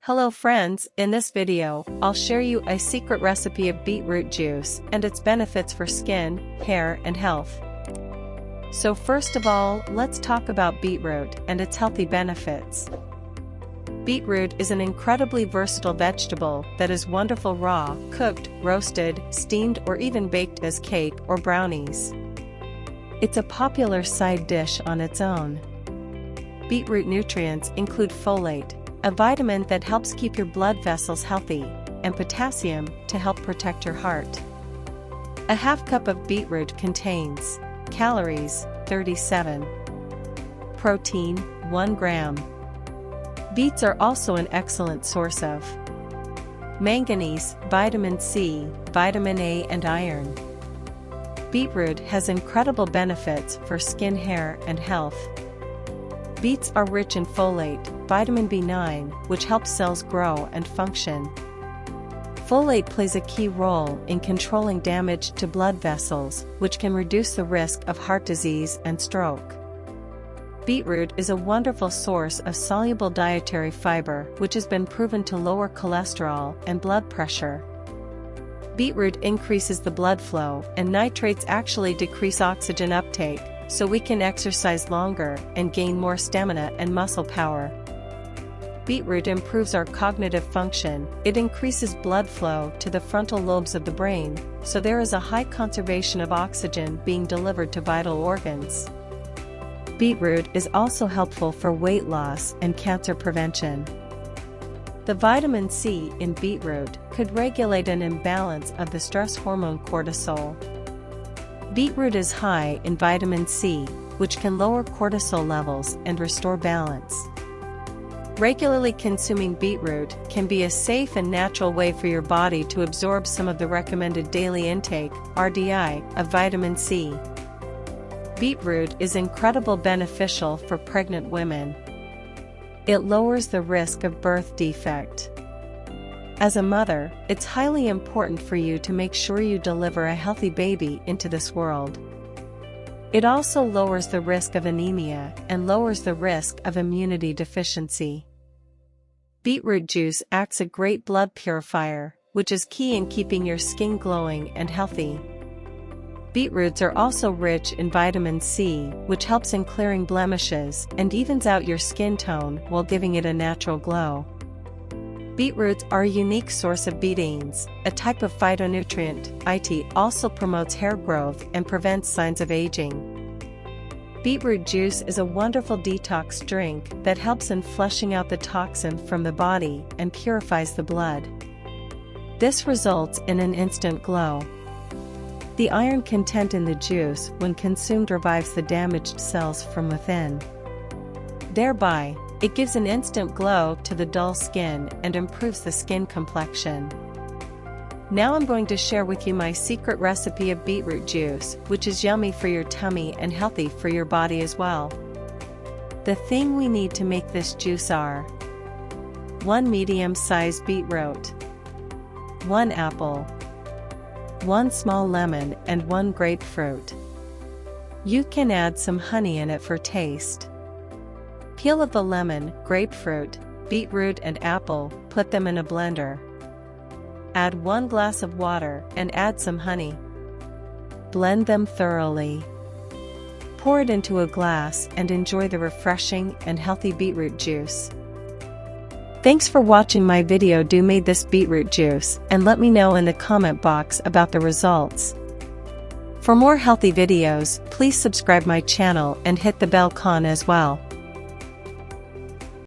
Hello friends, in this video, I'll share you a secret recipe of beetroot juice and its benefits for skin, hair and health. So first of all, let's talk about beetroot and its healthy benefits. Beetroot is an incredibly versatile vegetable that is wonderful raw, cooked, roasted, steamed or even baked as cake or brownies. It's a popular side dish on its own. Beetroot nutrients include folate, a vitamin that helps keep your blood vessels healthy, and potassium to help protect your heart. A half cup of beetroot contains calories, 37. Protein, 1 gram. Beets are also an excellent source of manganese, vitamin C, vitamin A and iron. Beetroot has incredible benefits for skin, hair and health. Beets are rich in folate, vitamin B9, which helps cells grow and function. Folate plays a key role in controlling damage to blood vessels, which can reduce the risk of heart disease and stroke. Beetroot is a wonderful source of soluble dietary fiber, which has been proven to lower cholesterol and blood pressure. Beetroot increases the blood flow, and nitrates actually decrease oxygen uptake, so we can exercise longer and gain more stamina and muscle power. Beetroot improves our cognitive function. It increases blood flow to the frontal lobes of the brain, so there is a high conservation of oxygen being delivered to vital organs. Beetroot is also helpful for weight loss and cancer prevention. The vitamin C in beetroot could regulate an imbalance of the stress hormone cortisol. Beetroot is high in vitamin C, which can lower cortisol levels and restore balance. Regularly consuming beetroot can be a safe and natural way for your body to absorb some of the recommended daily intake, RDI, of vitamin C. Beetroot is incredibly beneficial for pregnant women. It lowers the risk of birth defect. As a mother, it's highly important for you to make sure you deliver a healthy baby into this world. It also lowers the risk of anemia and lowers the risk of immunity deficiency. Beetroot juice acts as a great blood purifier, which is key in keeping your skin glowing and healthy. Beetroots are also rich in vitamin C, which helps in clearing blemishes and evens out your skin tone while giving it a natural glow. Beetroots are a unique source of betaines, a type of phytonutrient. It also promotes hair growth and prevents signs of aging. Beetroot juice is a wonderful detox drink that helps in flushing out the toxin from the body and purifies the blood. This results in an instant glow. The iron content in the juice when consumed revives the damaged cells from within. Thereby, it gives an instant glow to the dull skin and improves the skin complexion. Now I'm going to share with you my secret recipe of beetroot juice, which is yummy for your tummy and healthy for your body as well. The thing we need to make this juice are 1 medium-sized beetroot, 1 apple, 1 small lemon and 1 grapefruit. You can add some honey in it for taste. Peel of the lemon, grapefruit, beetroot and apple, put them in a blender. Add 1 glass of water and add some honey. Blend them thoroughly. Pour it into a glass and enjoy the refreshing and healthy beetroot juice. Thanks for watching my video. Do made this beetroot juice and let me know in the comment box about the results. For more healthy videos, please subscribe my channel and hit the bell icon as well.